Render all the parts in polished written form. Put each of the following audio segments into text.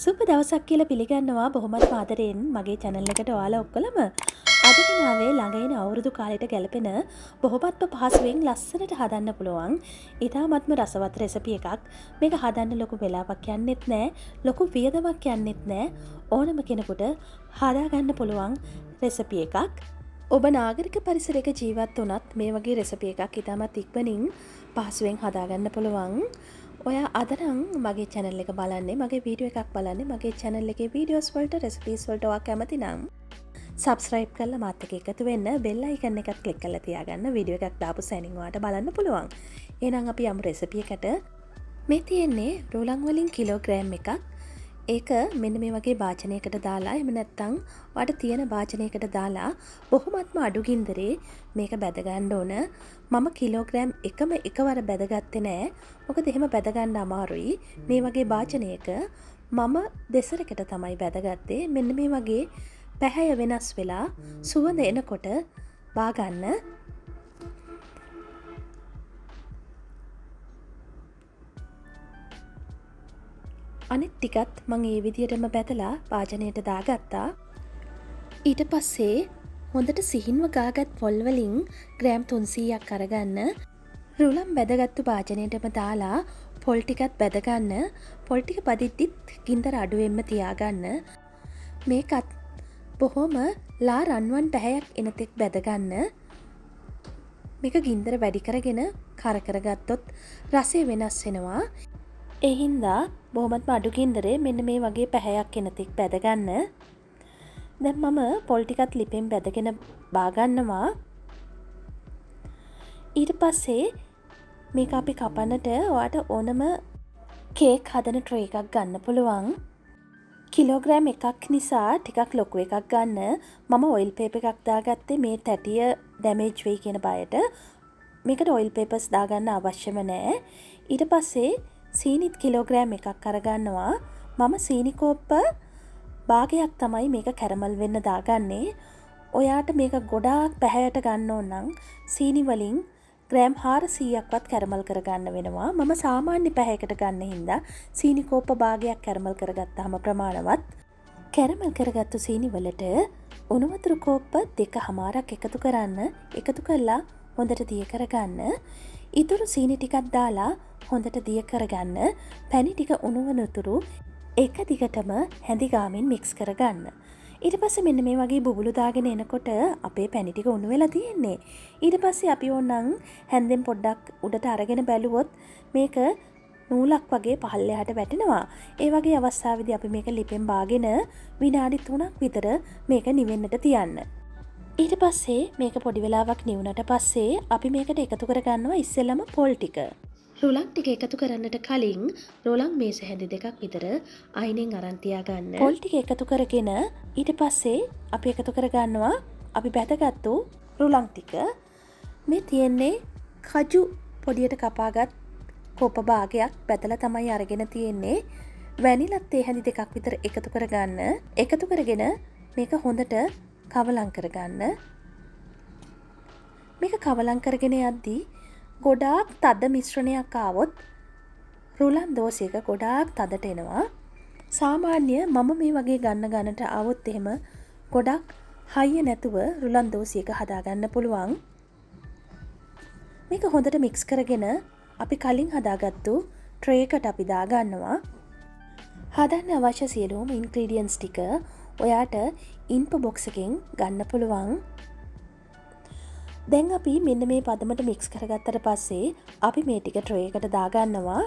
සුබ දවසක් කියලා පිළිගන්නවා බොහොමත් ආදරයෙන් මගේ channel එකට ඔයාලා ඔක්කොලම අද දිනාවේ ළඟ එන අවුරුදු කාලයට ගැලපෙන බොහොමත්ම පහසුවෙන් ලස්සනට හදන්න පුළුවන් ඉතාමත්ම රසවත් රෙසිපි එකක්. මේක හදන්න ලොකු වෙලාවක් යන්නෙත් නෑ, ලොකු වියදමක් යන්නෙත් නෑ. ඕනම කෙනෙකුට හදා ගන්න පුළුවන් රෙසිපි එකක්. ඔබ නාගරික පරිසරයක ජීවත් වුණත් මේ වගේ රෙසිපි එකක් ඉතාමත් ඉක්මනින් පහසුවෙන් හදා ගන්න පුළුවන්. ඔයා අද නම් මගේ channel එක බලන්නේ, මගේ වීඩියෝ එකක් බලන්නේ, මගේ channel එකේ videos වලට recipes වලට ඔයා කැමති නම් subscribe කරලා මාත් එක්ක එකතු වෙන්න, bell icon එකත් click කරලා තියාගන්න. වීඩියෝ එකක් දාපු සැනින් ඔයාට බලන්න පුළුවන්. එහෙනම් අපි යමු recipe එකට. මේ තියෙන්නේ රෝලන් වලින් කිලෝග්‍රෑම් එකක්. ඒක මෙන්න මේ වගේ වාචනයකට දාලා, එහෙම නැත්නම් ඔයාට තියෙන වාචනයකට දාලා බොහොමත්ම අඩු ගින්දරේ මේක බැද ගන්න ඕන. මම කිලෝග්‍රෑම් එකම එකවර බැදගත්තේ නෑ. මොකද එහෙම බැද ගන්න අමාරුයි. මේ වගේ වාචනයක මම දෙසරකට තමයි බැදගත්තේ. මෙන්න මේ වගේ පැහැය වෙනස් වෙලා සුවඳ එනකොට බා ගන්න. අනිත් ටිකත් මම ඒ විදියටම බැදලා වාජනයට දාගත්තා. ඊට පස්සේ හොඳට සිහින්ව ගාගත් පොල් වලින් ග්‍රෑම් 300ක් අරගන්න. රුලම් බැදගත්තු වාජනයටම දාලා පොල් ටිකත් බැද ගන්න. පොල් ටික බදිද්දිත් ගින්දර අඩුවෙන්ම තියාගන්න. මේකත් බොහොම ලා රන්වන් පැහැයක් එනතෙක් බැද ගන්න. මේක ගින්දර වැඩි කරගෙන කර කරගත්තොත් රසය වෙනස් වෙනවා. ඒ හින්දා බොහොමත්ම අඩු ගින්දරේ මෙන්න මේ වගේ පැහැයක් එනතෙක් බැද ගන්න. දැන් මම පොල් ටිකත් ලිපෙන් බැදගෙන බා ගන්නවා. ඊට පස්සේ මේක අපි කපන්නට ඔයාට ඕනම කේක් හදන ට්‍රේ එකක් ගන්න පුළුවන්. කිලෝග්‍රෑම් එකක් නිසා ටිකක් ලොකු එකක් ගන්න. මම ඔයිල් පේපර් එකක් දාගත්තේ මේ තැටිය ඩැමේජ් වෙයි කියන බයට. මේකට ඔයිල් පේපර්ස් දාගන්න අවශ්‍යම නැහැ. ඊට පස්සේ සීනිත් කිලෝග්‍රෑම් එකක් අරගන්නවා. මම සීනි කෝප්ප භාගයක් තමයි මේක කැරමල් වෙන්න දාගන්නේ. ඔයාට මේක ගොඩාක් පැහැයට ගන්න ඕන නම් සීනි වලින් ග්‍රෑම් 400ක්වත් කැරමල් කරගන්න වෙනවා. මම සාමාන්‍ය පැහැයකට ගන්න හින්දා සීනි කෝප්ප භාගයක් කැරමල් කරගත්තාම ප්‍රමාණවත්. කැරමල් කරගත්තු සීනි වලට උණු වතුර කෝප්ප 2.5ක් එකතු කරන්න. එකතු කරලා හොඳට දිය කරගන්න. ඉතුරු සීනි ටිකක් දාලා හොඳට දිය කරගන්න. පැණි ටික උණු වනතුරු එක දිගටම හැඳි ගාමින් මික්ස් කරගන්න. ඊට පස්සේ මෙන්න මේ වගේ බුබුලු දාගෙන එනකොට අපේ පැණි ටික උණු වෙලා තියෙන්නේ. ඊට පස්සේ අපි ඕනනම් හැන්දෙන් පොඩ්ඩක් උඩට අරගෙන බැලුවොත් මේක නූලක් වගේ පහළට වැටෙනවා. ඒ වගේ අවස්ථාවේදී අපි මේක ලිපෙන් බාගෙන විනාඩි 3ක් විතර මේක නිවෙන්නට තියන්න. ඊට පස්සේ මේක පොඩි වෙලාවක් නිවුනට පස්සේ අපි මේකට එකතු කරගන්නවා ඉස්සෙල්ලම පොල් ටික. රුලන් ටික එකතු කරන්නට කලින් රෝලන් මේස හැඳි දෙකක් විතර අයිනෙන් අරන් තියාගන්න. පොල් ටික එකතු කරගෙන ඊට පස්සේ අපි එකතු කරගන්නවා අපි බැදගත්තු රුලන් ටික. මේ තියෙන්නේ කජු පොඩියට කපාගත් කොප භාගයක් බැදලා තමයි අරගෙන තියෙන්නේ. වැනිලත් ඒ හැඳි දෙකක් විතර එකතු කරගන්න. එකතු කරගෙන මේක හොඳට කවලම් කරගන්න. මේක කවලම් කරගෙන යද්දී ගොඩාක් තද මිශ්‍රණයක් ආවොත් රුලන් දෝසයක ගොඩාක් තදට එනවා. සාමාන්‍ය මම මේ වගේ ගන්නට ආවොත් එහෙම ගොඩක් හයිය නැතුව රුලන් දෝසයක හදාගන්න පුළුවන්. මේක හොඳට මික්ස් කරගෙන අපි කලින් හදාගත්තු ට්‍රේ එකට අපි දාගන්නවා. හදන්න අවශ්‍ය සියලුම ඉන්ග්‍රීඩියන්ට්ස් ටික ඔයාට ඉන්ෆෝ බොක්ස් එකෙන් ගන්න පුළුවන්. දැන් අපි මෙන්න මේ පදමට මික්ස් කරගත්තට පස්සේ අපි මේ ටික ට්‍රේ එකට දාගන්නවා.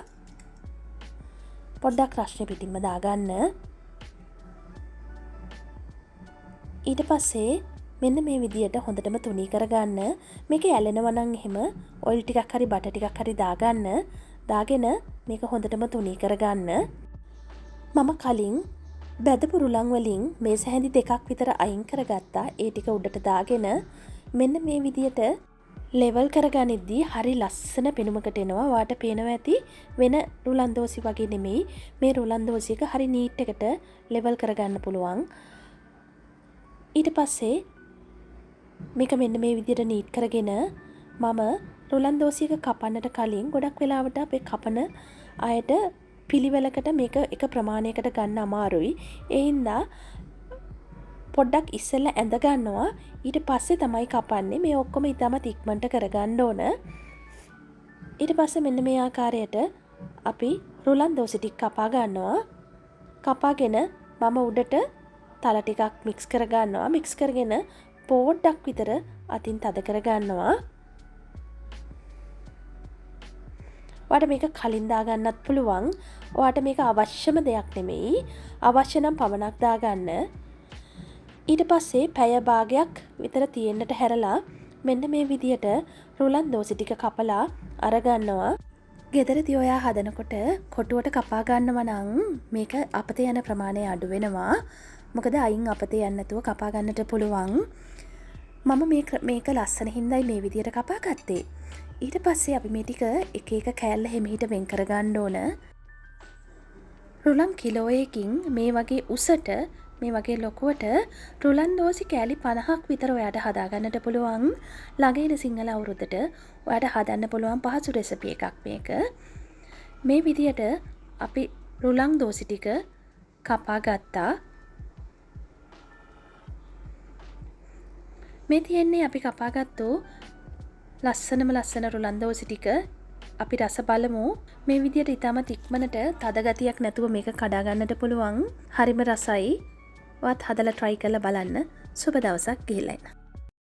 පොඩ්ඩක් රස්නේ පිටින්ම දාගන්න. ඊට පස්සේ මෙන්න මේ විදියට හොඳටම තුනී කරගන්න. මේක ඇලෙනවා නම් එහෙම ඔයිල් ටිකක් හරි බටර් ටිකක් හරි දාගන්න. දාගෙන මේක හොඳටම තුනී කරගන්න. මම කලින් බැදපු රුලන් වලින් මේස හැඳි දෙකක් විතර අයින් කරගත්තා. ඒ ටික උඩට දාගෙන මෙන්න මේ විදියට ලෙවල් කරගනිද්දී හරි ලස්සන පෙනුමකට එනවා. වාට පේනවා ඇති වෙන රුලන් දෝසි වගේ නෙමෙයි. මේ රුලන් දෝසියක හරි නීට් එකට ලෙවල් කරගන්න පුළුවන්. ඊට පස්සේ මේක මෙන්න මේ විදියට නීට් කරගෙන මම රුලන් දෝසියක කපන්නට කලින් ගොඩක් වෙලාවට අපේ කපන අයට පිළිවෙලකට මේක එක ප්‍රමාණයකට ගන්න අමාරුයි. ඒ හින්දා පොඩ්ඩක් ඉස්සෙල්ලා ඇඳ ගන්නවා. ඊට පස්සේ තමයි කපන්නේ. මේ ඔක්කොම ඉතාමත් ඉක්මනට කරගන්න ඕන. ඊට පස්සේ මෙන්න මේ ආකාරයට අපි රුලන් දෝසි ටික කපා ගන්නවා. කපාගෙන මම උඩට තල ටිකක් මික්ස් කර ගන්නවා. මික්ස් කරගෙන පොඩ්ඩක් විතර අතින් තද කර ගන්නවා. ඔයාට මේක කලින් දාගන්නත් පුළුවන්. ඔයාට මේක අවශ්‍යම දෙයක් නෙමෙයි. අවශ්‍ය නම් පමණක් දාගන්න. ඊට පස්සේ පැය භාගයක් විතර තියෙන්නට හැරලා මෙන්න මේ විදියට රුලන් දෝසි ටික කපලා අරගන්නවා. ගෙදරදී ඔයා හදනකොට කොටුවට කපා ගන්නවා නම් මේක අපතේ යන ප්‍රමාණය අඩු වෙනවා. මොකද අයින් අපතේ යන්නේ නැතුව කපා ගන්නට පුළුවන්. මම මේක ලස්සන හින්දායි මේ විදියට කපා ගත්තේ. ඊට පස්සේ අපි මේ ටික එක එක කෑල්ල හිමිහිට වෙන් කර ගන්න ඕන. රුලන් කිලෝයකින් මේ වගේ උසට මේ වගේ ලොකුවට රුලන් දෝසි කෑලි 50ක් විතර ඔයාට හදාගන්නට පුළුවන්. ළඟ ඉන සිංහල අවුරුද්දට ඔයාට හදන්න පුළුවන් පහසු රෙසිපි එකක් මේක. මේ විදියට අපි රුලන් දෝසි ටික කපා ගත්තා. මේ තියෙන්නේ අපි කපාගත්තු ලස්සන රුලන් දෝසි ටික. අපි රස බලමු. මේ විදියට ඉතාමත් ඉක්මනට තද ගතියක් නැතුව මේක කඩා ගන්නට පුළුවන්. හරිම රසයි. ඔයත් හදලා try කරලා බලන්න. සුබ දවසක් ගිහිල්ලා එන්න.